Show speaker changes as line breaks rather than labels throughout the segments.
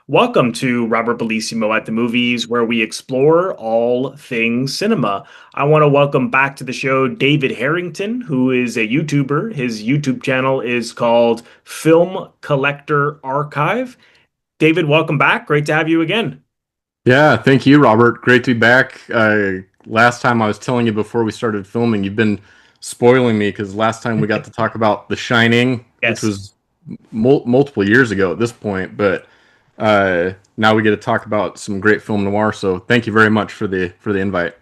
Welcome to Robert Bellissimo at the Movies, where we explore all things cinema. I want to welcome back to the show David Harrington, who is a YouTuber. His YouTube channel is called Film Collector Archive. David, welcome back. Great to have you again.
Yeah, thank you, Robert. Great to be back. Last time I was telling you before we started filming, you've been spoiling me because last time we got to talk about The Shining, which
Yes.
was multiple years ago at this point, but now we get to talk about some great film noir. So thank you very much for the invite.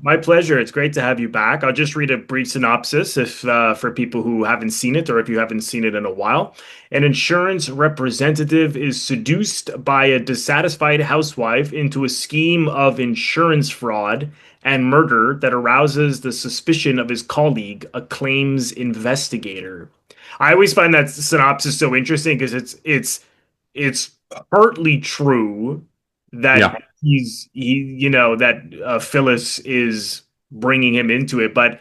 My pleasure. It's great to have you back. I'll just read a brief synopsis if for people who haven't seen it or if you haven't seen it in a while. An insurance representative is seduced by a dissatisfied housewife into a scheme of insurance fraud and murder that arouses the suspicion of his colleague, a claims investigator. I always find that synopsis so interesting because it's partly true that
Yeah.
that Phyllis is bringing him into it, but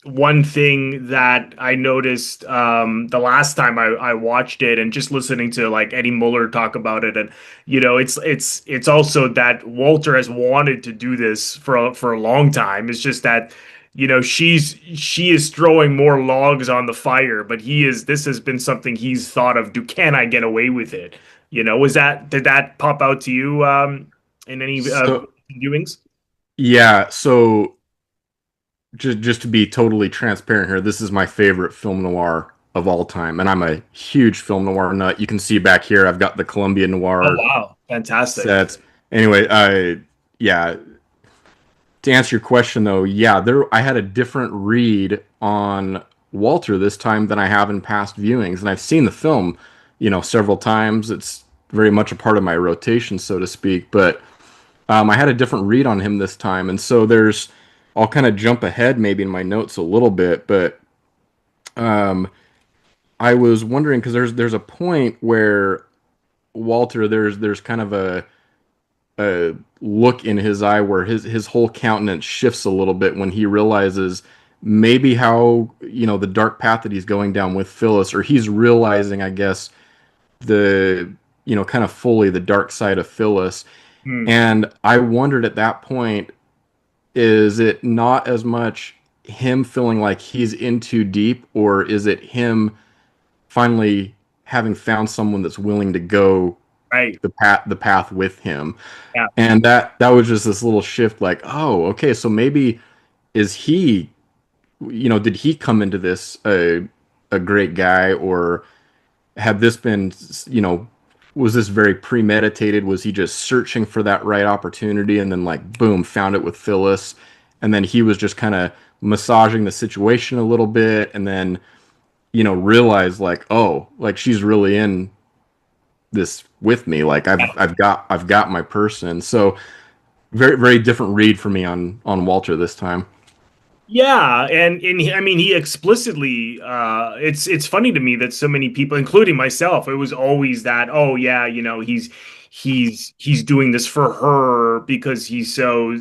one thing that I noticed the last time I watched it and just listening to like Eddie Muller talk about it, and it's also that Walter has wanted to do this for a long time. It's just that she is throwing more logs on the fire, but this has been something he's thought of. Can I get away with it? Did that pop out to you in any
So
viewings?
yeah, so just to be totally transparent here, this is my favorite film noir of all time, and I'm a huge film noir nut. You can see back here, I've got the Columbia
Oh
Noir
wow, fantastic.
sets. Anyway, yeah, to answer your question though, yeah, there I had a different read on Walter this time than I have in past viewings, and I've seen the film, several times. It's very much a part of my rotation, so to speak. But I had a different read on him this time, and so I'll kind of jump ahead maybe in my notes a little bit, but um, I was wondering because there's a point where Walter there's kind of a look in his eye where his whole countenance shifts a little bit when he realizes maybe how the dark path that he's going down with Phyllis, or he's realizing, I guess, the kind of fully the dark side of Phyllis.
Hmm.
And I wondered at that point, is it not as much him feeling like he's in too deep, or is it him finally having found someone that's willing to go
Right.
the path with him?
Yeah.
And that was just this little shift, like, oh, okay, so maybe is he, did he come into this a great guy, or had this been, was this very premeditated? Was he just searching for that right opportunity and then like boom, found it with Phyllis, and then he was just kind of massaging the situation a little bit, and then realized like, oh, like she's really in this with me. Like I've got my person. So very very different read for me on Walter this time.
Yeah, I mean he explicitly it's funny to me that so many people, including myself, it was always that, oh yeah, he's doing this for her because he's so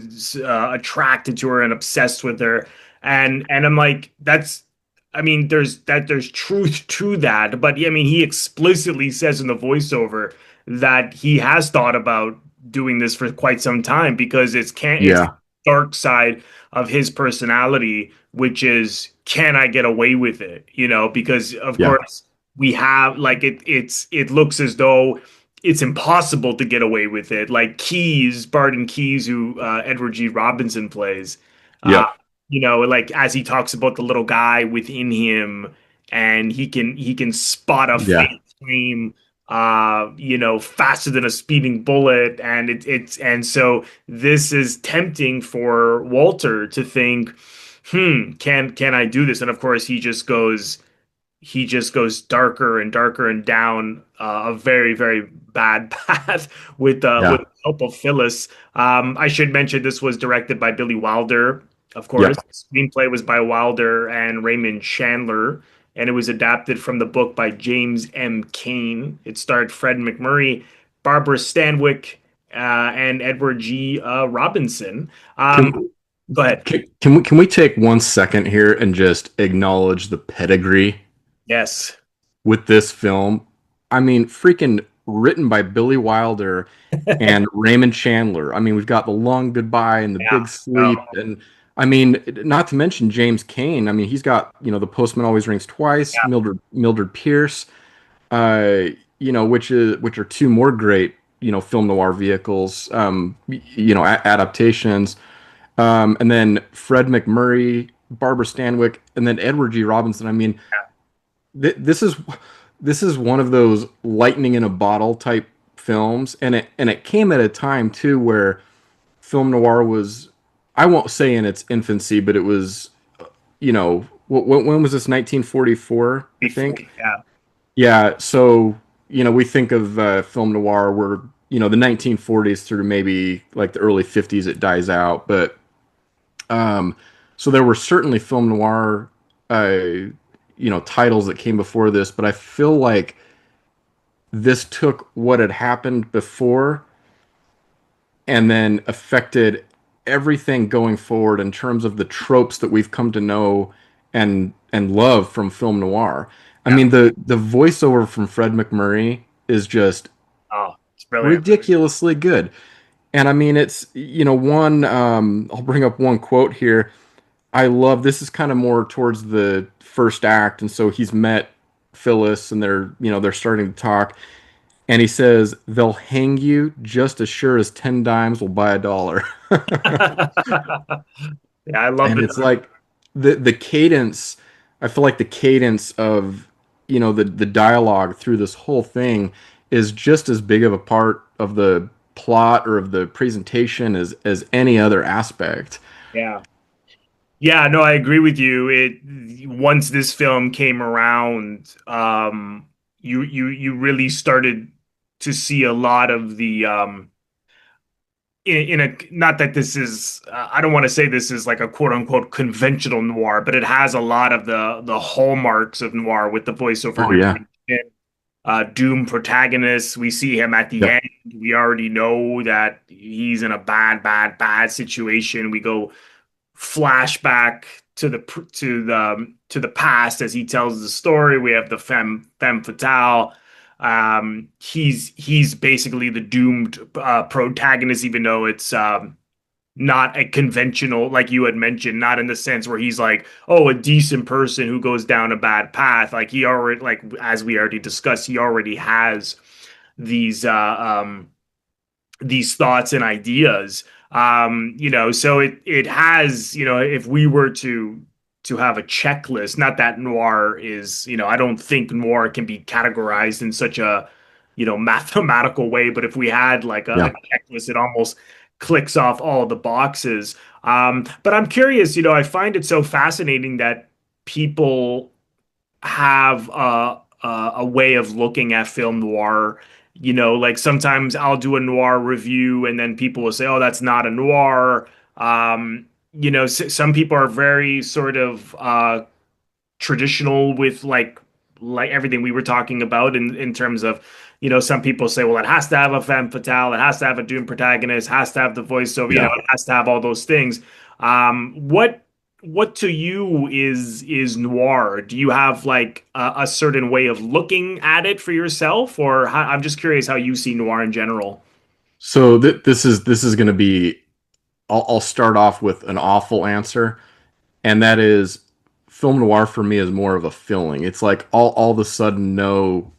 attracted to her and obsessed with her. And I'm like, that's I mean there's truth to that, but I mean he explicitly says in the voiceover that he has thought about doing this for quite some time because it's
Yeah,
dark side of his personality, which is, can I get away with it? Because of
yeah,
course we have like it looks as though it's impossible to get away with it. Like Barton Keyes, who Edward G. Robinson plays, uh,
yep,
like as he talks about the little guy within him, and he can spot a
yeah,
fake flame faster than a speeding bullet, and and so this is tempting for Walter to think, can I do this? And of course he just goes darker and darker and down a very very bad path with
yeah,
the help of Phyllis. I should mention this was directed by Billy Wilder, of course.
yep.
Screenplay was by Wilder and Raymond Chandler, and it was adapted from the book by James M. Cain. It starred Fred McMurray, Barbara Stanwyck, and Edward G. Robinson.
Can
Go ahead.
can we take 1 second here and just acknowledge the pedigree
Yes.
with this film? I mean, freaking written by Billy Wilder and Raymond Chandler. I mean, we've got The Long Goodbye and The
Yeah.
Big
Oh,
Sleep, and I mean, not to mention James Cain. I mean, he's got, The Postman Always Rings Twice,
yeah.
Mildred Pierce, uh, which are two more great, film noir vehicles, adaptations. And then Fred McMurray, Barbara Stanwyck, and then Edward G. Robinson. I mean, th this is one of those lightning in a bottle type films, and it came at a time too where film noir was, I won't say in its infancy, but it was, when was this? 1944, I
Before,
think.
yeah.
Yeah, so we think of film noir where the 1940s through maybe like the early 50s it dies out, but um, so there were certainly film noir, titles that came before this, but I feel like this took what had happened before and then affected everything going forward in terms of the tropes that we've come to know and love from film noir. I
Yeah.
mean, the voiceover from Fred McMurray is just
Oh, it's brilliant.
ridiculously good. And I mean, it's, one, I'll bring up one quote here. I love this is kind of more towards the first act. And so he's met Phyllis and they're starting to talk. And he says, they'll hang you just as sure as 10 dimes will buy a dollar.
Yeah, I love
And
it.
it's like the cadence, I feel like the cadence of, the dialogue through this whole thing is just as big of a part of the plot or of the presentation as any other aspect.
Yeah. Yeah, no, I agree with you. It once this film came around, you really started to see a lot of the in a, not that this is I don't want to say this is like a quote unquote conventional noir, but it has a lot of the hallmarks of noir with the voiceover
Oh yeah.
narration. Doom protagonist, we see him at the
Yep.
end. We already know that he's in a bad situation. We go flashback to the past as he tells the story. We have the femme fatale. He's basically the doomed protagonist, even though it's not a conventional, like you had mentioned, not in the sense where he's like, oh, a decent person who goes down a bad path. Like he already, like as we already discussed, he already has these these thoughts and ideas. So it has, if we were to have a checklist, not that noir is, I don't think noir can be categorized in such a, mathematical way, but if we had like a
Yeah.
checklist, it almost clicks off all the boxes. But I'm curious, I find it so fascinating that people have a way of looking at film noir. Like sometimes I'll do a noir review and then people will say, "Oh, that's not a noir." Some people are very sort of traditional with like everything we were talking about in terms of some people say, well, it has to have a femme fatale, it has to have a doom protagonist, has to have the voiceover,
Yeah.
it has to have all those things. What to you is noir? Do you have like a certain way of looking at it for yourself, or I'm just curious how you see noir in general.
So this is going to be, I'll start off with an awful answer, and that is film noir for me is more of a feeling. It's like all of a sudden no,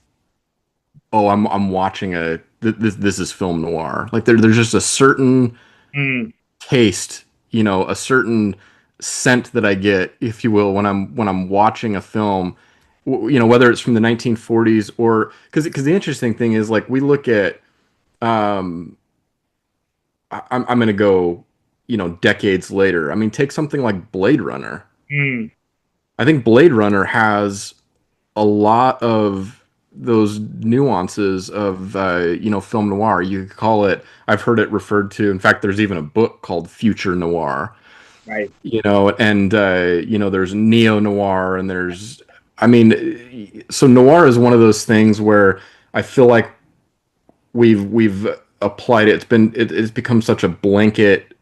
oh, I'm watching this is film noir. Like there's just a certain
Mm,
taste, a certain scent that I get, if you will, when I'm watching a film, whether it's from the 1940s or because the interesting thing is like we look at, um, I'm gonna go, decades later. I mean, take something like Blade Runner.
mm,
I think Blade Runner has a lot of those nuances of film noir. You could call it. I've heard it referred to. In fact, there's even a book called Future Noir.
right.
And there's neo noir, and there's. I mean, so noir is one of those things where I feel like we've applied it. It's become such a blanket,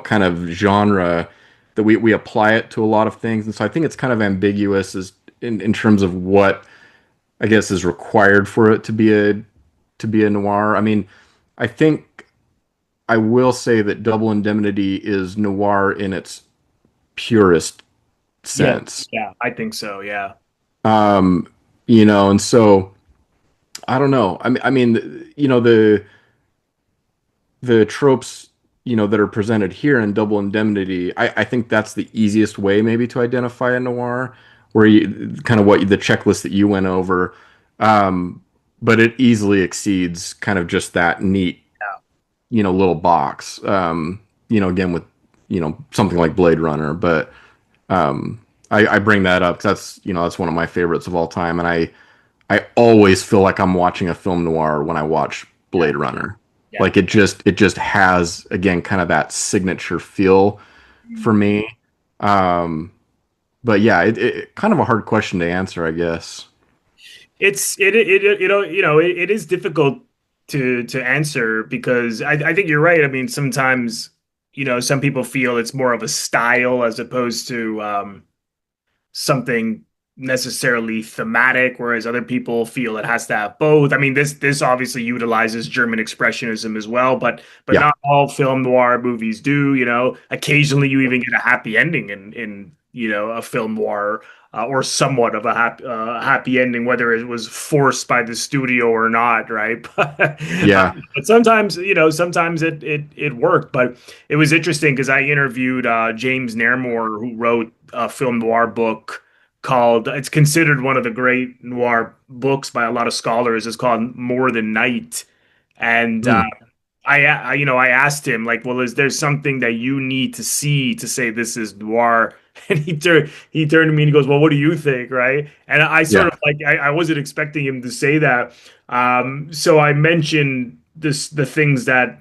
kind of genre that we apply it to a lot of things, and so I think it's kind of ambiguous as in terms of what I guess is required for it to be to be a noir. I mean, I think I will say that Double Indemnity is noir in its purest
Yeah,
sense.
yeah, I think so. Yeah,
Um, and so I don't know. The tropes, that are presented here in Double Indemnity, I think that's the easiest way maybe to identify a noir, where you kind of what the checklist that you went over, um, but it easily exceeds kind of just that neat, little box. Again with something like Blade Runner, but I bring that up 'cause that's one of my favorites of all time, and I always feel like I'm watching a film noir when I watch
yeah,
Blade Runner.
yeah.
Like it just has again kind of that signature feel for me. Um, but yeah, it kind of a hard question to answer, I guess.
It is difficult to answer because I think you're right. I mean, sometimes some people feel it's more of a style as opposed to something necessarily thematic, whereas other people feel it has to have both. I mean, this obviously utilizes German expressionism as well, but
Yeah,
not all film noir movies do. Occasionally you even get a happy ending in a film noir. Or somewhat of a happy ending, whether it was forced by the studio or not, right?
yeah,
But sometimes, sometimes it worked. But it was interesting because I interviewed James Naremore, who wrote a film noir book called, it's considered one of the great noir books by a lot of scholars. It's called More Than Night. And
Hmm.
I asked him like, well, is there something that you need to see to say this is noir? And he turned to me and he goes, well, what do you think, right? And I sort
Yeah,
of like I wasn't expecting him to say that. So I mentioned the things that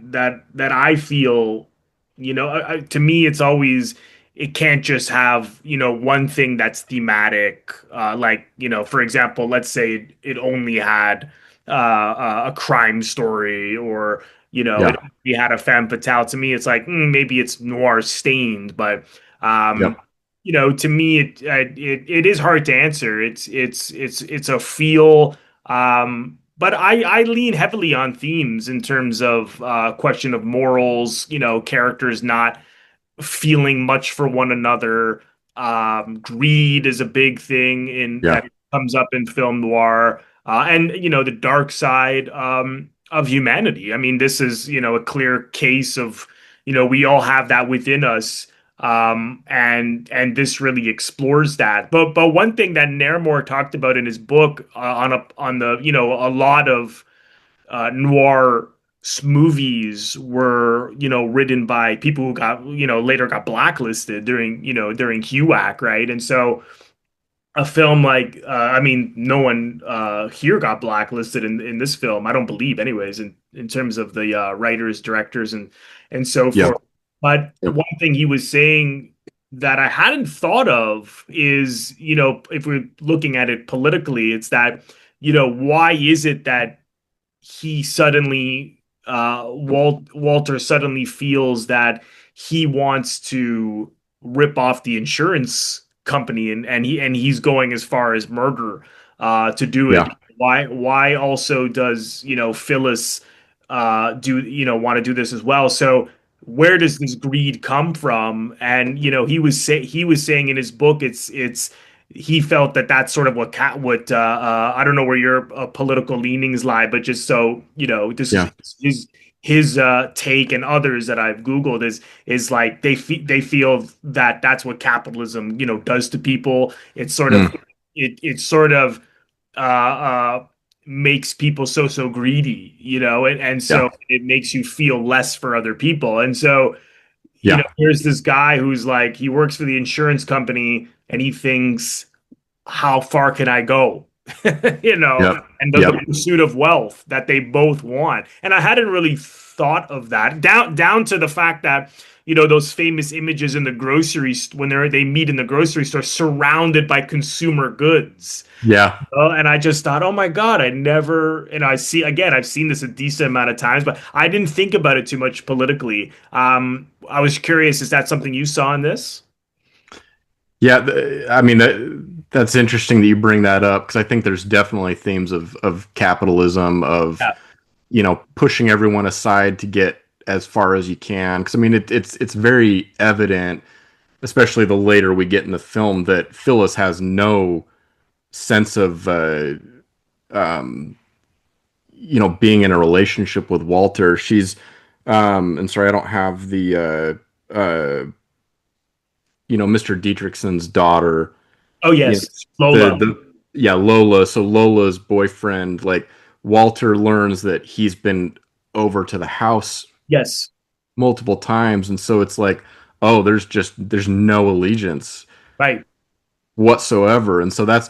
I feel, to me, it's always it can't just have one thing that's thematic. Like for example, let's say it only had a crime story, or it
yeah,
only had a femme fatale. To me, it's like maybe it's noir stained, but um,
yep,
to me, it is hard to answer. It's a feel. But I lean heavily on themes in terms of question of morals, characters not feeling much for one another. Greed is a big thing in
yeah,
that comes up in film noir, and the dark side of humanity. I mean, this is a clear case of we all have that within us, and this really explores that. But one thing that Naramore talked about in his book on the a lot of noir movies were written by people who got later got blacklisted during HUAC, right? And so a film like I mean, no one here got blacklisted in this film, I don't believe, anyways, in terms of the writers, directors, and so
yep,
forth. But
yep,
one thing he was saying that I hadn't thought of is, if we're looking at it politically, it's that why is it that he suddenly Walter suddenly feels that he wants to rip off the insurance company, and he's going as far as murder to do it.
yeah,
Why also does Phyllis do want to do this as well? So where does this greed come from? And he was saying in his book, it's he felt that that's sort of I don't know where your political leanings lie, but just so this is
yeah,
his take, and others that I've Googled is like they feel that that's what capitalism does to people. It's sort of
mm,
it sort of uh makes people so greedy, and
yeah,
so it makes you feel less for other people. And so
yeah,
here's this guy who's like, he works for the insurance company and he thinks, how far can I go? you know,
yep,
and the
yep,
pursuit of wealth that they both want. And I hadn't really thought of that, down to the fact that those famous images in the when they meet in the grocery store surrounded by consumer goods.
yeah.
And I just thought, oh my God, I never, and I've seen this a decent amount of times, but I didn't think about it too much politically. I was curious, is that something you saw in this?
Yeah, I mean that's interesting that you bring that up because I think there's definitely themes of capitalism, of
Yeah.
pushing everyone aside to get as far as you can. Because I mean, it's very evident, especially the later we get in the film, that Phyllis has no sense of being in a relationship with Walter. She's and sorry, I don't have Mr. Dietrichson's daughter.
Oh
You know,
yes, Lola.
Lola. So Lola's boyfriend, like Walter learns that he's been over to the house
Yes,
multiple times, and so it's like, oh, there's no allegiance
right.
whatsoever. And so that's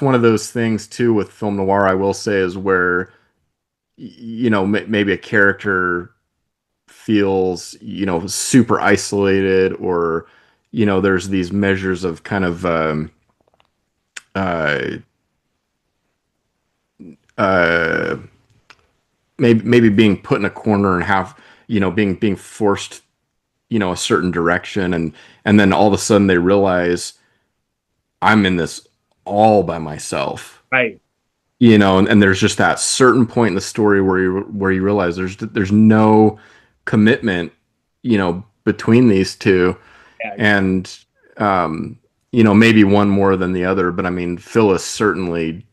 one of those things too with film noir, I will say, is where maybe a character feels super isolated, or there's these measures of kind of uh uh maybe being put in a corner and have being forced a certain direction, and then all of a sudden they realize I'm in this all by myself.
Right.
And there's just that certain point in the story where you realize there's no commitment between these two.
Yeah.
And maybe one more than the other, but I mean, Phyllis certainly,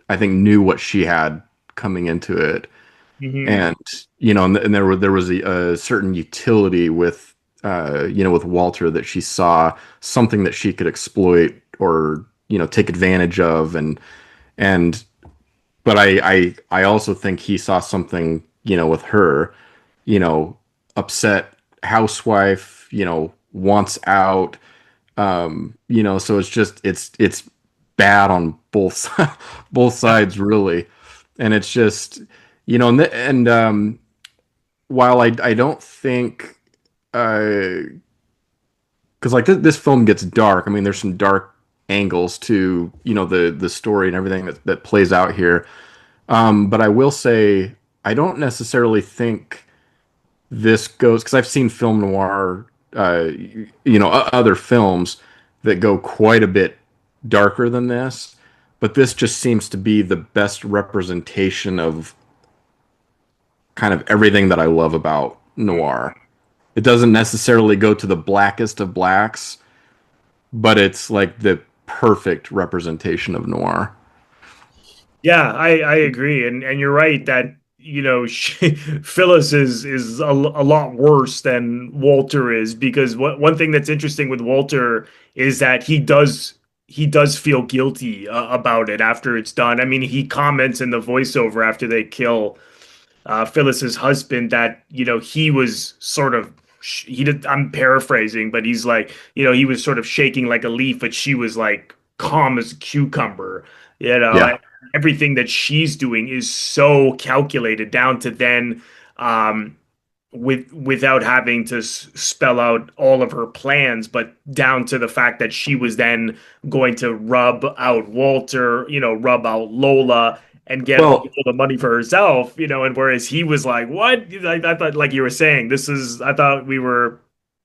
I think, knew what she had coming into it.
Hmm.
And and there was a certain utility with with Walter, that she saw something that she could exploit, or take advantage of. And but I also think he saw something with her, upset housewife, wants out. So it's bad on both sides, really. And it's just, while I don't think, because like this film gets dark. I mean, there's some dark angles to the story and everything that plays out here. But I will say, I don't necessarily think this goes, because I've seen film noir, other films that go quite a bit darker than this, but this just seems to be the best representation of kind of everything that I love about noir. It doesn't necessarily go to the blackest of blacks, but it's like the perfect representation of noir.
Yeah, I agree, and you're right that Phyllis is a lot worse than Walter is, because one thing that's interesting with Walter is that he does feel guilty about it after it's done. I mean, he comments in the voiceover after they kill Phyllis's husband that he was sort of he did. I'm paraphrasing, but he's like he was sort of shaking like a leaf, but she was like calm as a cucumber.
Yeah.
And everything that she's doing is so calculated down to then without having to spell out all of her plans, but down to the fact that she was then going to rub out Walter, rub out Lola, and get all
Well,
the money for herself, and whereas he was like, "What?" I thought, like you were saying, I thought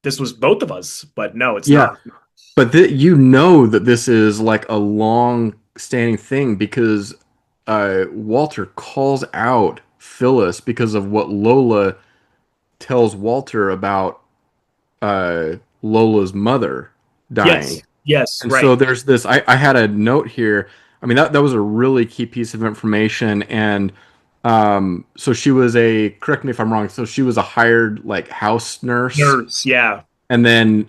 this was both of us, but no, it's
yeah,
not.
but that this is like a long standing thing, because Walter calls out Phyllis because of what Lola tells Walter about Lola's mother dying.
Yes, yes,
And so
right.
there's this. I had a note here. I mean, that was a really key piece of information. And so she was correct me if I'm wrong. So she was a hired like house nurse,
Nurse, yeah.
and then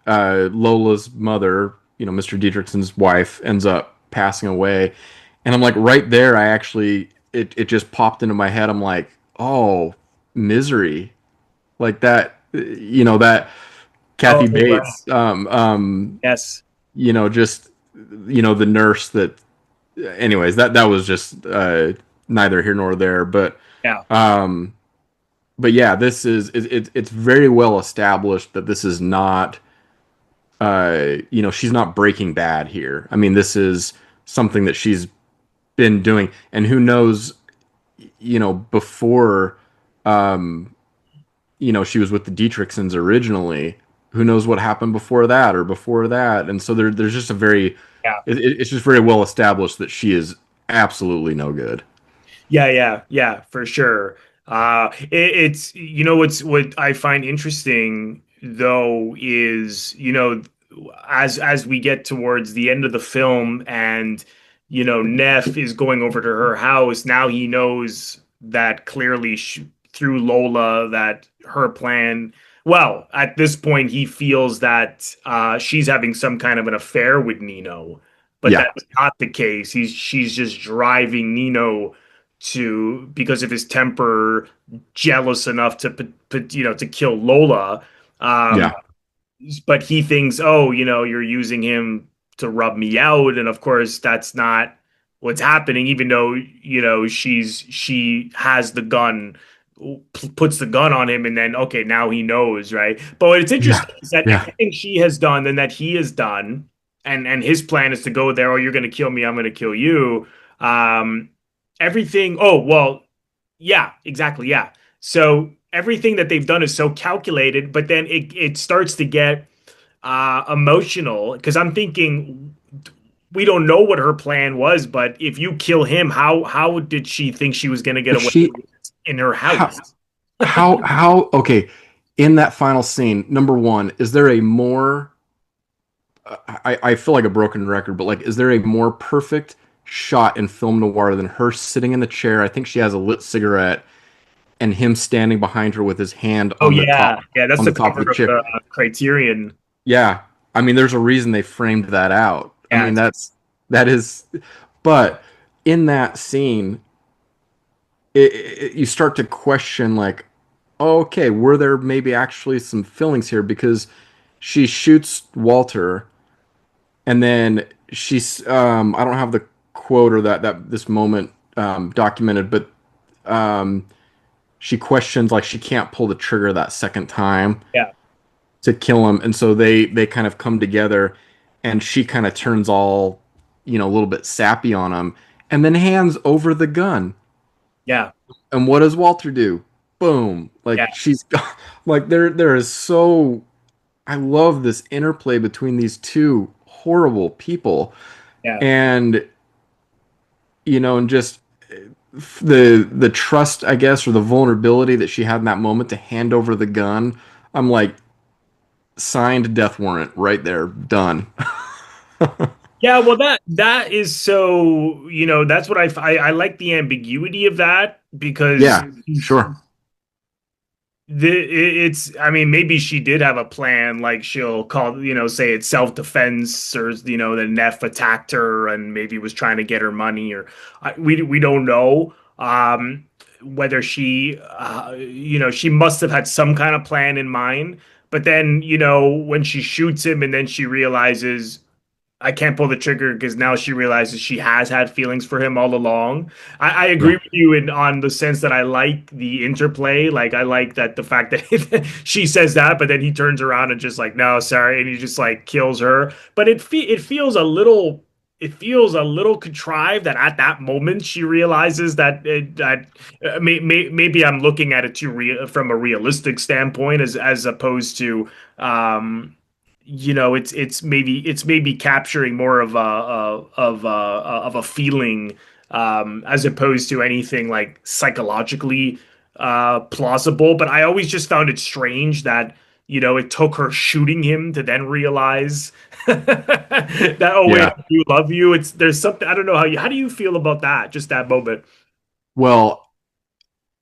Lola's mother, Mr. Dietrichson's wife, ends up passing away. And I'm like, right there, I actually it just popped into my head. I'm like, oh, Misery, like that, that
Oh,
Kathy
wow.
Bates,
Yes.
just the nurse that. Anyways, that was just neither here nor there,
Yeah.
um, but yeah, this is it's very well established that this is not she's not Breaking Bad here. I mean, this is something that she's been doing, and who knows, before she was with the Dietrichsons originally. Who knows what happened before that or before that? And so there's just
Yeah.
it's just very well established that she is absolutely no good.
Yeah, for sure. It's what I find interesting though is as we get towards the end of the film and Neff is going over to her house now he knows that clearly through Lola that her plan. Well, at this point he feels that she's having some kind of an affair with Nino, but
Yeah,
that's not the case. She's just driving Nino to because of his temper, jealous enough to to kill Lola. Um,
yeah,
but he thinks, oh, you're using him to rub me out, and of course that's not what's happening. Even though she has the gun, puts the gun on him, and then okay, now he knows, right? But what's
yeah,
interesting is that
yeah.
everything she has done and that he has done, and his plan is to go there. Oh, you're going to kill me. I'm going to kill you. Um, everything. Oh, well, yeah, exactly. Yeah. So everything that they've done is so calculated, but then it starts to get emotional because I'm thinking we don't know what her plan was, but if you kill him, how did she think she was going to get
But
away
she,
with it in her
how,
house?
okay, in that final scene, number one, is there a more, I feel like a broken record, but like, is there a more perfect shot in film noir than her sitting in the chair? I think she has a lit cigarette and him standing behind her with his hand
Oh yeah, yeah, that's
on
the
the top
cover
of the
of
chair.
the Criterion.
Yeah. I mean, there's a reason they framed that out. I
Yeah,
mean, that is, but in that scene, you start to question, like, oh, okay, were there maybe actually some feelings here? Because she shoots Walter, and then I don't have the quote or that this moment documented, but um, she questions, like, she can't pull the trigger that second time
yeah,
to kill him, and so they kind of come together, and she kind of turns all, a little bit sappy on him, and then hands over the gun.
yeah,
And what does Walter do? Boom!
yeah,
Like she's like there is so, I love this interplay between these two horrible people,
yeah.
and and just the trust, I guess, or the vulnerability that she had in that moment to hand over the gun. I'm like, signed death warrant right there, done.
Yeah, well, that is so, that's what I like the ambiguity of that because
Yeah, sure.
it's I mean maybe she did have a plan like she'll call say it's self-defense or the Neff attacked her and maybe was trying to get her money or we don't know whether she she must have had some kind of plan in mind but then when she shoots him and then she realizes I can't pull the trigger because now she realizes she has had feelings for him all along. I agree
Yeah,
with you on the sense that I like the interplay. Like I like that the fact that she says that, but then he turns around and just like, no, sorry, and he just like kills her. But it feels a little contrived that at that moment she realizes maybe I'm looking at it from a realistic standpoint as opposed to it's maybe capturing more of a feeling as opposed to anything like psychologically plausible. But I always just found it strange that it took her shooting him to then realize that oh wait
yeah.
I do love you. There's something I don't know how do you feel about that? Just that moment.
Well,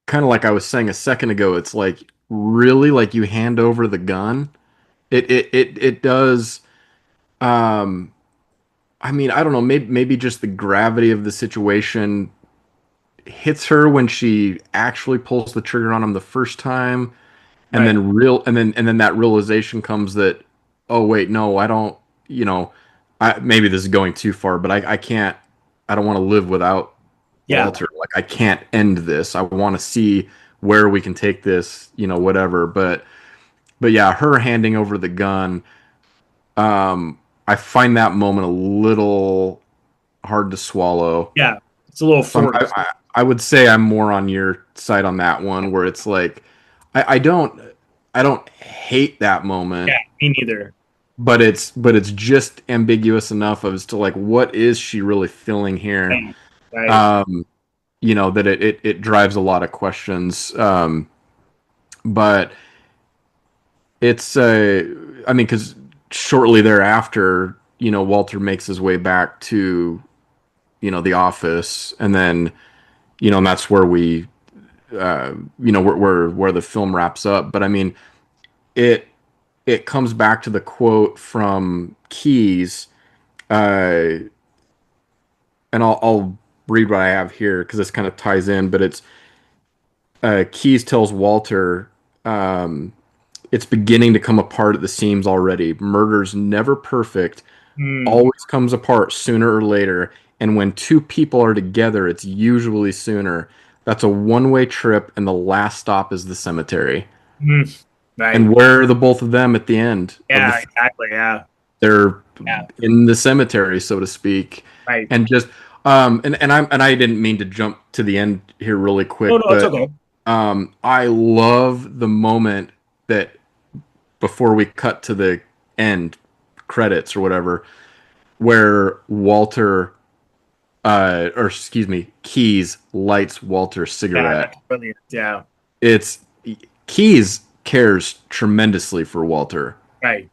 kind of like I was saying a second ago, it's like, really, like, you hand over the gun. It does. Um, I mean, I don't know. Maybe just the gravity of the situation hits her when she actually pulls the trigger on him the first time, and
Right.
then that realization comes that, oh wait, no, I don't. You know, maybe this is going too far, but I can't. I don't want to live without
Yeah.
Walter. Like, I can't end this. I want to see where we can take this. Whatever. But yeah, her handing over the gun. I find that moment a little hard to swallow.
Yeah. It's a little
So
forced.
I would say I'm more on your side on that one, where it's like, I don't hate that moment,
Yeah. Me neither.
but it's just ambiguous enough as to, like, what is she really feeling here?
Right. Right.
Um, that it drives a lot of questions. But it's I mean, because shortly thereafter, Walter makes his way back to the office, and then and that's where we where the film wraps up. But I mean, it it comes back to the quote from Keyes, uh, and I'll read what I have here because this kind of ties in. But it's Keyes tells Walter, it's beginning to come apart at the seams already. Murder's never perfect,
Hmm.
always comes apart sooner or later. And when two people are together, it's usually sooner. That's a one-way trip, and the last stop is the cemetery.
Hmm. Right.
And where are the both of them at the end of the
Yeah,
film?
exactly. Yeah.
They're
Yeah.
in the cemetery, so to speak.
Right.
And just I didn't mean to jump to the end here really
No,
quick,
no, it's
but
okay.
I love the moment that before we cut to the end credits or whatever, where Walter, or excuse me, Keyes lights Walter's
Yeah,
cigarette.
that's brilliant. Yeah.
It's Keyes cares tremendously for Walter,
Right.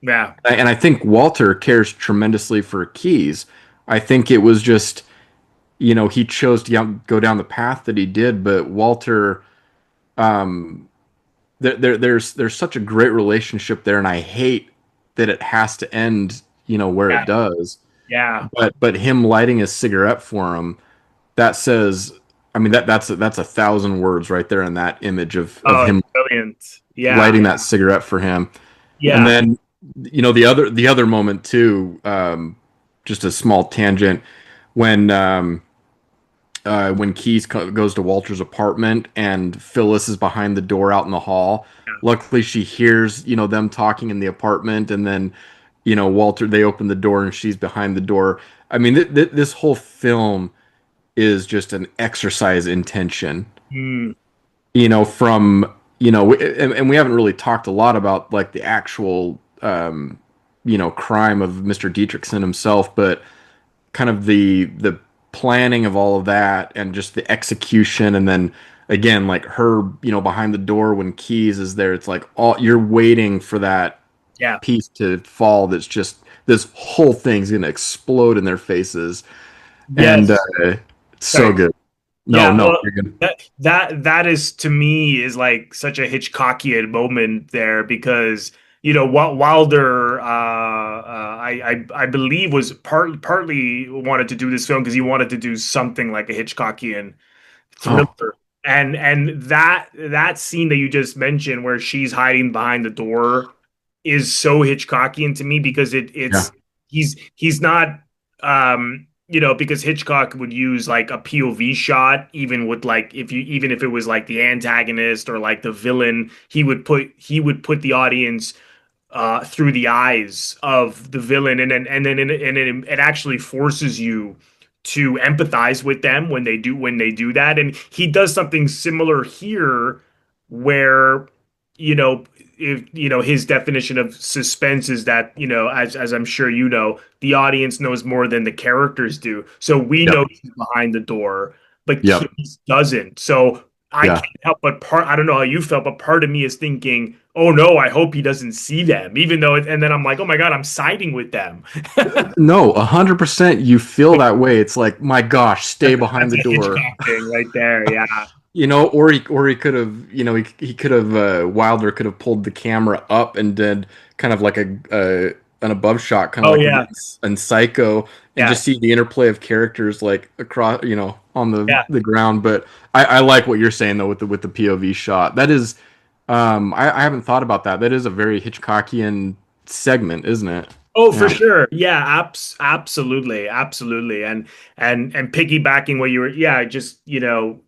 Yeah.
and I think Walter cares tremendously for Keyes. I think it was just he chose to go down the path that he did, but Walter, there's such a great relationship there, and I hate that it has to end where
Yeah.
it does.
Yeah.
But him lighting his cigarette for him, that says, I mean, that's 1,000 words right there in that image of
Oh, it's
him
brilliant. Yeah.
lighting that cigarette for him. And
Yeah.
then the other moment too, just a small tangent, when when Keyes goes to Walter's apartment and Phyllis is behind the door out in the hall. Luckily, she hears them talking in the apartment, and then Walter, they open the door and she's behind the door. I mean, this whole film is just an exercise in tension.
Mm.
From and we haven't really talked a lot about like the actual crime of Mr. Dietrichson himself, but kind of the planning of all of that and just the execution, and then again like her behind the door when Keyes is there, it's like all you're waiting for that
Yeah.
piece to fall, that's just this whole thing's gonna explode in their faces. And
Yes.
it's so
Sorry.
good. No,
Yeah,
no,
well,
you're good.
that is to me is like such a Hitchcockian moment there because Wilder I believe was partly wanted to do this film because he wanted to do something like a Hitchcockian
Oh
thriller. And that scene that you just mentioned where she's hiding behind the door is so Hitchcockian to me because
yeah,
he's not because Hitchcock would use like a POV shot even with like even if it was like the antagonist or like the villain, he would put the audience through the eyes of the villain, and then it actually forces you to empathize with them when they do that. And he does something similar here, where you know if his definition of suspense is that as I'm sure the audience knows more than the characters do, so we
yep,
know he's behind the door, but
yep,
Keys doesn't. So I
yeah.
can't help but I don't know how you felt, but part of me is thinking, oh no, I hope he doesn't see them, even though and then I'm like, oh my God, I'm siding with them.
No, 100% you feel that way. It's like, my gosh, stay behind
That's
the
a
door.
Hitchcock thing right there. Yeah.
Or he could have, he could have, Wilder could have pulled the camera up and did kind of like an above shot, kind of
Oh
like we did
yeah.
in Psycho, and
Yeah.
just see the interplay of characters like across, on
Yeah.
the ground. But I like what you're saying though with the POV shot. That is, I haven't thought about that. That is a very Hitchcockian segment, isn't it?
Oh, for
Yeah.
sure. Yeah, absolutely, absolutely. And piggybacking what you were, yeah, just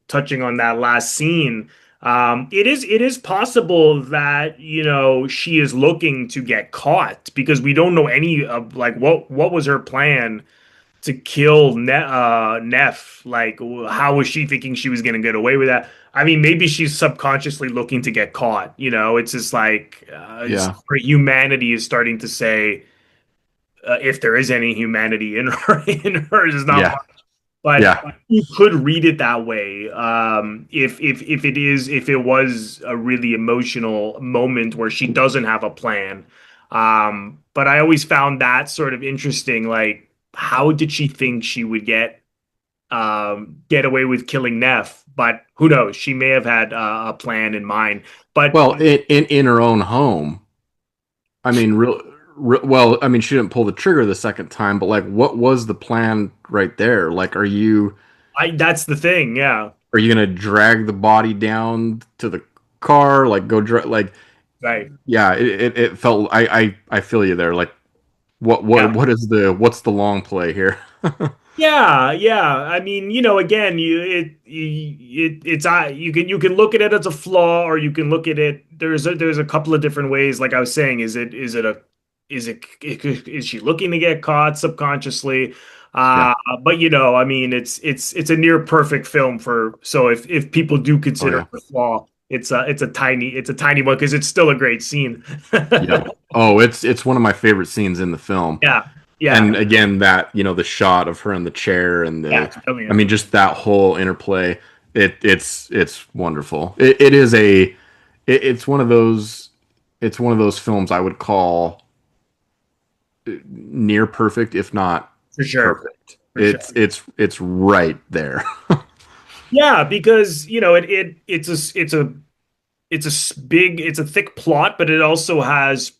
touching on that last scene. It is possible that she is looking to get caught because we don't know any of like what was her plan to kill Neff. Like, how was she thinking she was going to get away with that? I mean, maybe she's subconsciously looking to get caught. It's just like
Yeah.
her humanity is starting to say, if there is any humanity in her, there's not
Yeah.
much. but
Yeah.
you could read it that way. If it was a really emotional moment where she doesn't have a plan. But I always found that sort of interesting. Like, how did she think she would get away with killing Neff? But who knows? She may have had a plan in mind. But
Well, in her own home. I mean, well, I mean, she didn't pull the trigger the second time, but like, what was the plan right there? Like,
I that's the thing. Yeah.
are you gonna drag the body down to the car? Like, go drag? Like,
Right.
yeah, it felt. I feel you there. Like,
Yeah.
what's the long play here?
Yeah, yeah. I mean, again, you can look at it as a flaw, or you can look at it. There's a couple of different ways. Like I was saying, is she looking to get caught subconsciously?
Yeah.
Uh, but I mean, it's a near perfect film for. So if people do
Oh
consider
yeah.
it a flaw, it's a tiny one because it's still a great scene.
Yep. Oh, it's one of my favorite scenes in the film.
Yeah, yeah,
And again, that the shot of her in the chair and
yeah.
the,
It's
I
brilliant
mean, just that whole interplay. It's wonderful. It is it's one of those films I would call near perfect, if not
for sure,
perfect.
for sure.
It's right there.
Yeah, because it's a thick plot, but it also has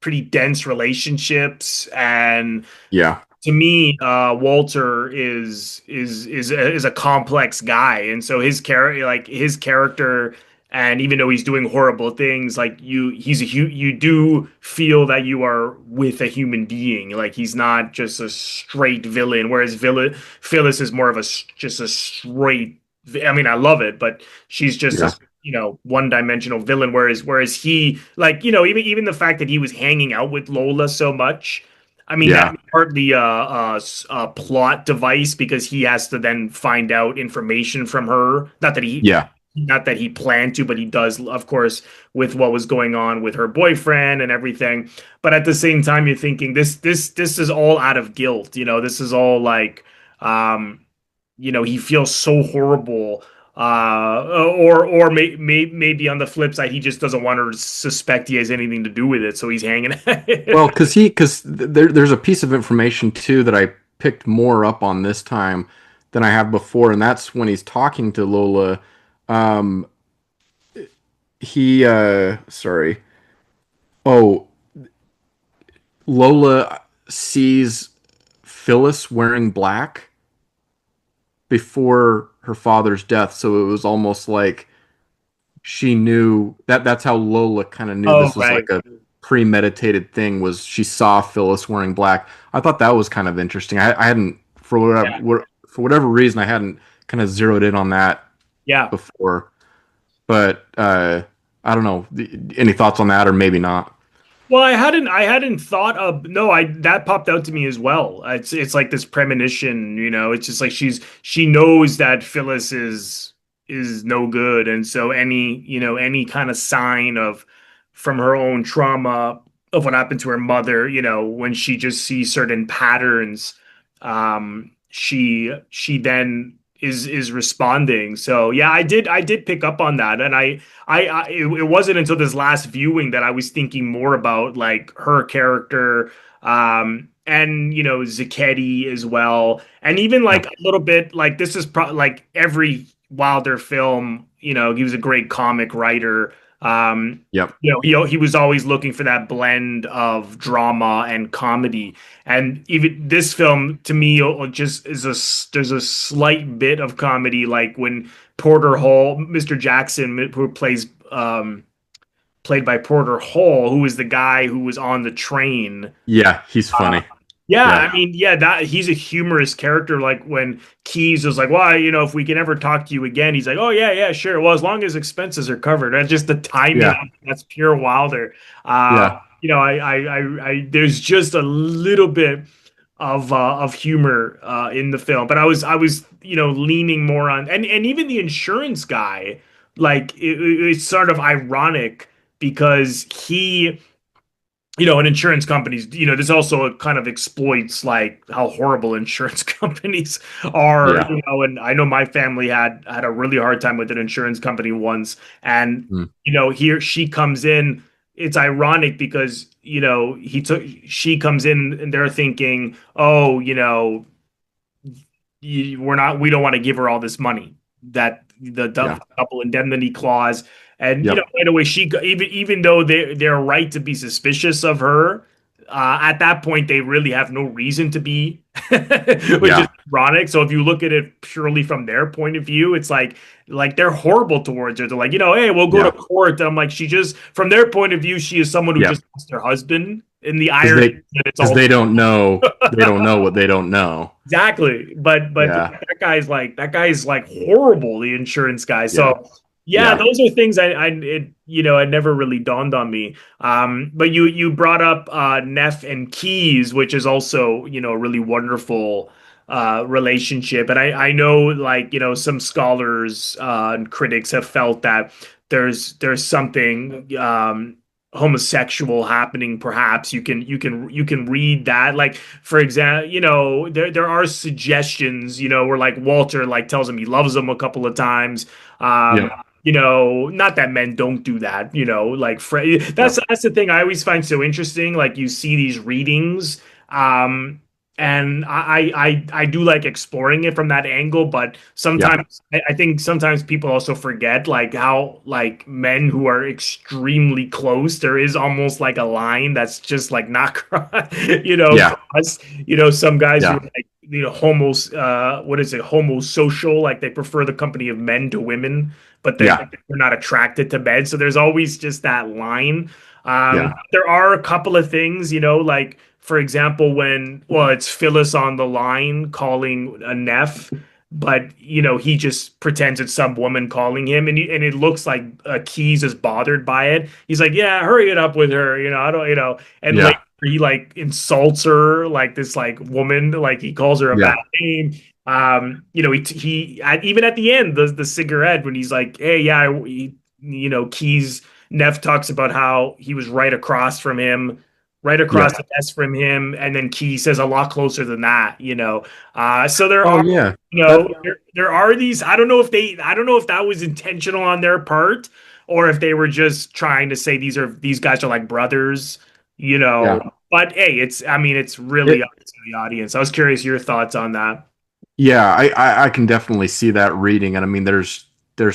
pretty dense relationships. And
Yeah.
to me, Walter is a complex guy, and so his character, and even though he's doing horrible things, like you do feel that you are with a human being. Like he's not just a straight villain, whereas villain Phyllis is more of just a straight. I mean, I love it, but she's just
Yeah.
a one-dimensional villain. Whereas he, like, even the fact that he was hanging out with Lola so much. I mean, that
Yeah.
was partly a plot device because he has to then find out information from her.
Yeah.
Not that he planned to, but he does, of course, with what was going on with her boyfriend and everything. But at the same time, you're thinking this is all out of guilt. This is all like, um, he feels so horrible. Maybe on the flip side, he just doesn't want her to suspect he has anything to do with it, so he's hanging.
Well, there's a piece of information too that I picked more up on this time than I have before, and that's when he's talking to Lola. Um, sorry. Oh, Lola sees Phyllis wearing black before her father's death, so it was almost like she knew that's how Lola kind of knew
Oh,
this was
right.
like a premeditated thing, was she saw Phyllis wearing black. I thought that was kind of interesting. I hadn't,
Yeah.
for whatever reason, I hadn't kind of zeroed in on that
Yeah.
before. But I don't know. Any thoughts on that, or maybe not?
Well, I hadn't thought of no, I that popped out to me as well. It's like this premonition, it's just like she knows that Phyllis is no good. And so any kind of sign of from her own trauma of what happened to her mother, when she just sees certain patterns, she then is responding. So yeah, I did pick up on that. And it wasn't until this last viewing that I was thinking more about like her character, and Zacchetti as well, and even
Yeah.
like a little bit like this is like every Wilder film. He was a great comic writer.
Yep.
He was always looking for that blend of drama and comedy. And even this film, to me, just there's a slight bit of comedy, like when Porter Hall, Mr. Jackson, who played by Porter Hall, who was the guy who was on the train.
Yeah, he's
Uh,
funny.
yeah,
Yeah.
I mean, yeah, that he's a humorous character. Like when Keyes was like, "Well, if we can ever talk to you again," he's like, "Oh yeah, yeah, sure. Well, as long as expenses are covered." And just the timing,
Yeah.
that's pure Wilder. Uh,
Yeah.
there's just a little bit of humor in the film, but I was leaning more on, and even the insurance guy, like it's sort of ironic because and insurance companies, this also kind of exploits like how horrible insurance companies are,
Yeah.
and I know my family had a really hard time with an insurance company once. And,
Mm.
here she comes in. It's ironic because, she comes in and they're thinking, oh, we don't want to give her all this money, that the
Yeah.
double indemnity clause. And
Yep.
right away, even though they're right to be suspicious of her, at that point they really have no reason to be, which is
Yeah.
ironic. So if you look at it purely from their point of view, it's like they're horrible towards her. They're like, hey, we'll go to
Yeah.
court. And I'm like, she just, from their point of view, she is someone who
Yeah.
just lost her husband. And the
Because
irony
they
is that it's
because
all
they don't know what they don't know.
exactly. But
Yeah.
that guy's like horrible, the insurance guy.
Yeah.
So yeah,
Yeah.
those are things it never really dawned on me. But you brought up Neff and Keys, which is also, a really wonderful relationship. And I know, like, some scholars and critics have felt that there's something homosexual happening. Perhaps you can read that, like, for example, there are suggestions, where like Walter like tells him he loves him a couple of times. um
Yep.
Not that men don't do that, like Fred. that's
Yep.
that's the thing I always find so interesting. Like, you see these readings, and I do like exploring it from that angle, but
Yeah.
sometimes I think sometimes people also forget like how, like, men who are extremely close, there is almost like a line that's just like not
Yeah.
crossed. Some guys who
Yeah.
are like, homos, what is it, homosocial, like they prefer the company of men to women, but
Yeah.
they're not attracted to men. So there's always just that line.
Yeah.
There are a couple of things, like, for example, well, it's Phyllis on the line calling a Neff, but he just pretends it's some woman calling him, and it looks like Keys is bothered by it. He's like, "Yeah, hurry it up with her," I don't, and later
Yeah.
he like insults her, like this like woman, like he calls her a bad
Yeah.
name. Even at the end, the cigarette, when he's like, "Hey, yeah," Keys Neff talks about how he was right across from him, right across
Yeah.
the desk from him, and then Key says a lot closer than that. So there
Oh
are,
yeah. That
there are these. I don't know if that was intentional on their part, or if they were just trying to say these guys are like brothers. You know,
yeah.
but hey, it's really
It
up to the audience. I was curious your thoughts on that.
yeah, I can definitely see that reading, and I mean there's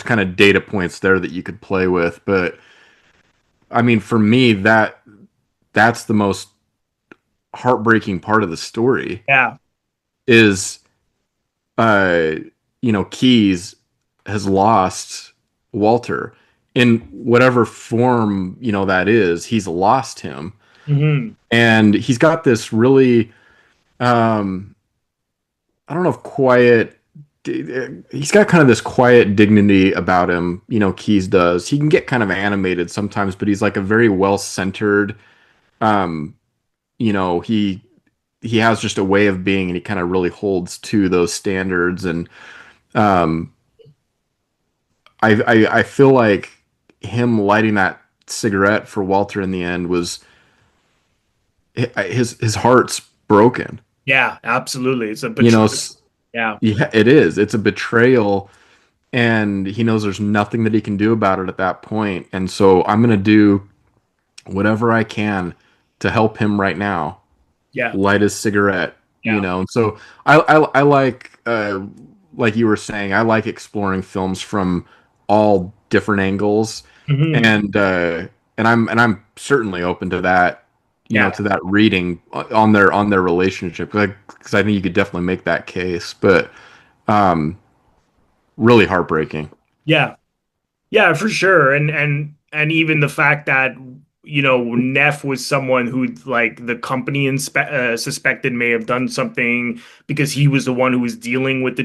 kind of data points there that you could play with, but I mean for me that's the most heartbreaking part of the story
Yeah.
is uh Keys has lost Walter in whatever form, that is. He's lost him.
Hmm.
And he's got this really um I don't know if quiet he's got kind of this quiet dignity about him, Keys does. He can get kind of animated sometimes, but he's like a very well-centered um he has just a way of being and he kind of really holds to those standards and um I feel like him lighting that cigarette for Walter in the end was his heart's broken.
Yeah, absolutely. It's a
You know,
betrayal. Yeah.
yeah, it is. It's a betrayal, and he knows there's nothing that he can do about it at that point. And so I'm gonna do whatever I can to help him right now.
Yeah.
Light his cigarette,
Yeah.
And so I like you were saying, I like exploring films from all different angles,
Hmm.
and I'm certainly open to that,
Yeah.
to that reading on their relationship, because I think you could definitely make that case, but um, really heartbreaking.
Yeah. Yeah, for sure. And even the fact that, Neff was someone who, like, the company suspected may have done something because he was the one who was dealing with the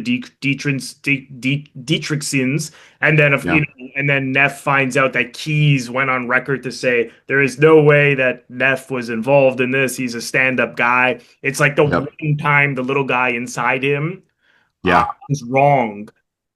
Dietrichsons. And then if
Yeah,
and then Neff finds out that Keys went on record to say there is no way that Neff was involved in this. He's a stand-up guy. It's like the
yep,
one time the little guy inside him
yeah.
was wrong.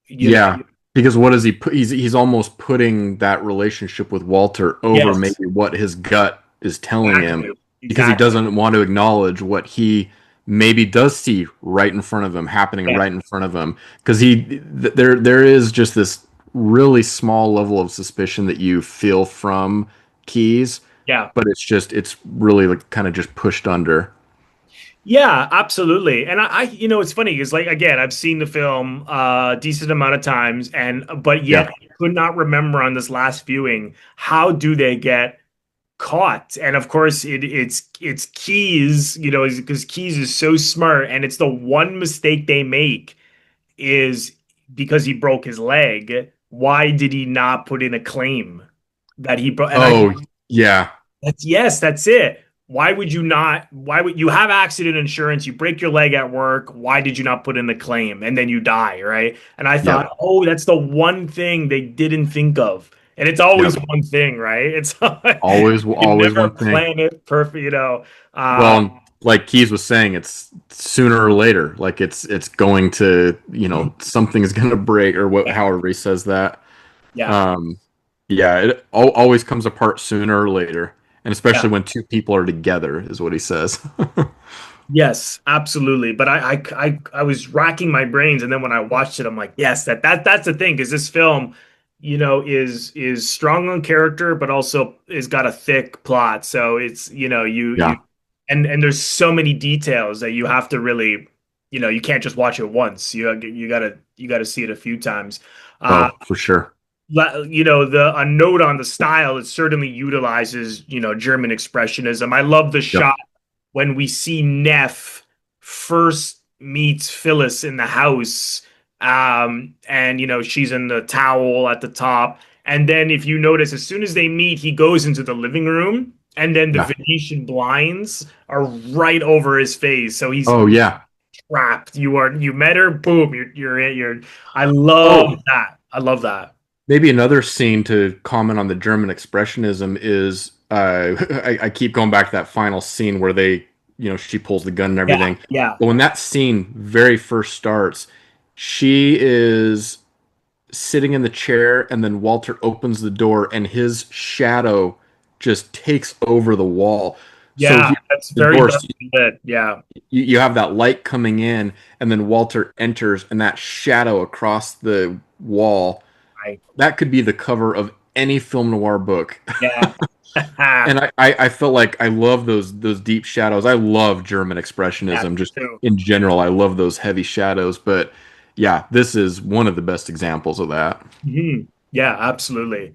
You know.
Yeah, because he's almost putting that relationship with Walter over
Yes.
maybe what his gut is telling him,
Exactly.
because he
Exactly.
doesn't want to acknowledge what he maybe does see right in front of him, happening
Yeah.
right in front of him. Because there is just this really small level of suspicion that you feel from Keys,
Yeah.
but it's really like kind of just pushed under.
Yeah, absolutely. And it's funny because like again, I've seen the film a decent amount of times and but yet
Yeah.
I could not remember on this last viewing how do they get caught? And of course it's Keys, because Keys is so smart and it's the one mistake they make is because he broke his leg. Why did he not put in a claim that he broke? And I
Oh, yeah.
that's it. Why would you not? Why would you have accident insurance? You break your leg at work. Why did you not put in the claim and then you die, right? And I
Yep.
thought, oh, that's the one thing they didn't think of. And it's always
Yep.
one thing, right? It's you can
Always
never
one thing.
plan it perfect.
Well, like Keys was saying, it's sooner or later. Like it's going to, something's going to break, or what,
Yeah,
however he says that.
yeah,
Um, yeah, it always comes apart sooner or later, and
yeah.
especially when two people are together, is what he says.
Yes, absolutely. But I was racking my brains, and then when I watched it, I'm like, yes, that's the thing, because this film, is strong on character, but also is got a thick plot. So it's you
Yeah.
and there's so many details that you have to really, you can't just watch it once. You gotta see it a few times. Uh,
Oh, for sure.
the a note on the style, it certainly utilizes German expressionism. I love the
Yep.
shot when we see Neff first meets Phyllis in the house, and she's in the towel at the top, and then if you notice, as soon as they meet, he goes into the living room, and then the
Yeah.
Venetian blinds are right over his face, so he's
Oh, yeah.
trapped. You met her, boom, you're. I love
Oh,
that. I love that.
maybe another scene to comment on the German expressionism is I keep going back to that final scene where she pulls the gun and
Yeah,
everything.
yeah,
But when that scene very first starts, she is sitting in the chair, and then Walter opens the door, and his shadow just takes over the wall. So
yeah.
he
That's
the
very
door,
darkly lit. Yeah,
you have that light coming in, and then Walter enters, and that shadow across the wall,
I
that could be the cover of any film noir book.
yeah.
And I felt like I love those deep shadows. I love German
Yeah,
expressionism
me
just
too.
in general. I love those heavy shadows, but yeah, this is one of the best examples of that.
Yeah, absolutely.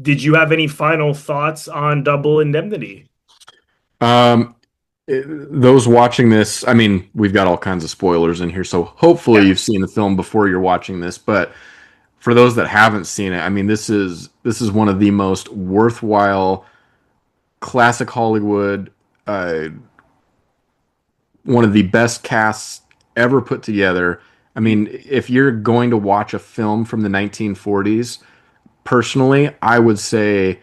Did you have any final thoughts on Double Indemnity?
Um, those watching this, I mean, we've got all kinds of spoilers in here, so hopefully
Yeah.
you've seen the film before you're watching this. But for those that haven't seen it, I mean, this is one of the most worthwhile classic Hollywood, uh, one of the best casts ever put together. I mean, if you're going to watch a film from the 1940s, personally, I would say,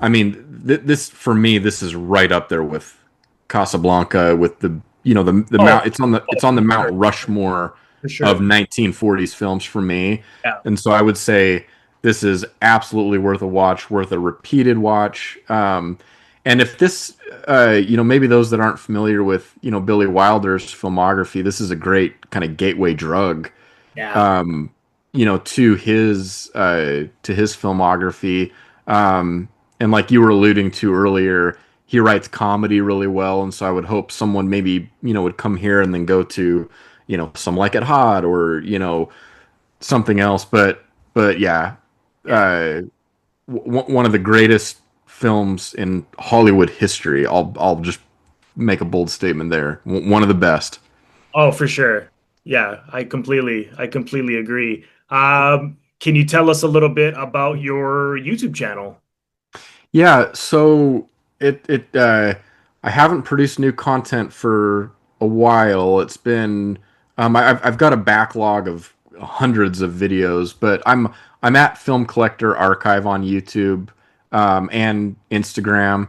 I mean, this for me, this is right up there with Casablanca, with the
Oh,
mount. It's on the
for
Mount
sure.
Rushmore
For
of
sure.
1940s films for me,
Yeah.
and so I would say this is absolutely worth a watch, worth a repeated watch. And if this, maybe those that aren't familiar with Billy Wilder's filmography, this is a great kind of gateway drug,
Yeah.
um, to his filmography. And like you were alluding to earlier, he writes comedy really well, and so I would hope someone maybe would come here and then go to Some Like It Hot, or something else. But yeah,
Yeah.
one of the greatest films in Hollywood history. I'll just make a bold statement there. One of the best.
Oh, for sure. Yeah, I completely agree. Can you tell us a little bit about your YouTube channel?
Yeah, so I haven't produced new content for a while. It's been I've got a backlog of hundreds of videos, but I'm at Film Collector Archive on YouTube, and Instagram.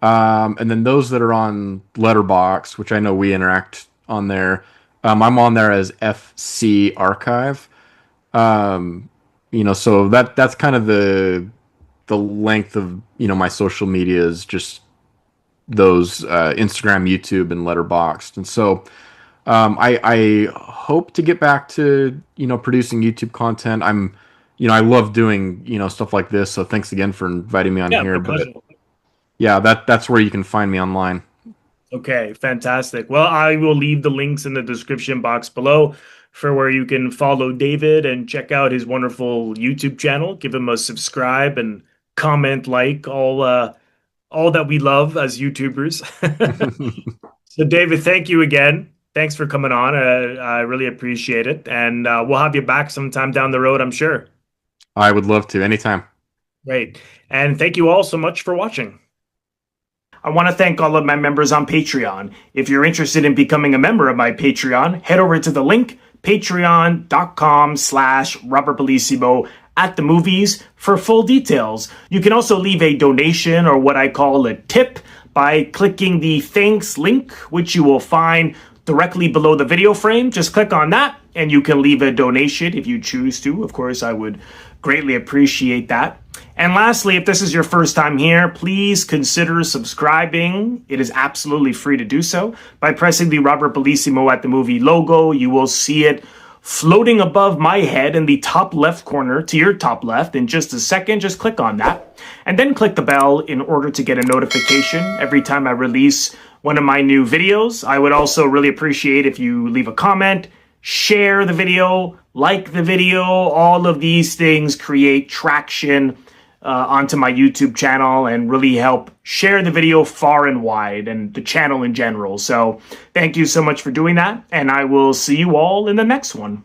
And then those that are on Letterboxd, which I know we interact on there, I'm on there as FC Archive. Um, so that's kind of the the length of, my social media is just those Instagram, YouTube, and Letterboxd. And so I hope to get back to, producing YouTube content. I love doing, stuff like this. So thanks again for inviting me on
Yeah,
here.
my
But
pleasure.
yeah, that's where you can find me online.
Okay, fantastic. Well, I will leave the links in the description box below for where you can follow David and check out his wonderful YouTube channel. Give him a subscribe and comment, like all that we love as YouTubers. So, David, thank you again. Thanks for coming on. I really appreciate it, and we'll have you back sometime down the road, I'm sure.
I would love to anytime.
Great, and thank you all so much for watching. I want to thank all of my members on Patreon. If you're interested in becoming a member of my Patreon, head over to the link patreon.com/RobertBellissimo at the movies for full details. You can also leave a donation, or what I call a tip, by clicking the thanks link, which you will find directly below the video frame. Just click on that and you can leave a donation if you choose to. Of course, I would greatly appreciate that. And lastly, if this is your first time here, please consider subscribing. It is absolutely free to do so. By pressing the Robert Bellissimo at the Movie logo, you will see it floating above my head in the top left corner to your top left. In just a second, just click on that. And then click the bell in order to get a notification every time I release one of my new videos. I would also really appreciate if you leave a comment, share the video, like the video. All of these things create traction onto my YouTube channel and really help share the video far and wide, and the channel in general. So thank you so much for doing that, and I will see you all in the next one.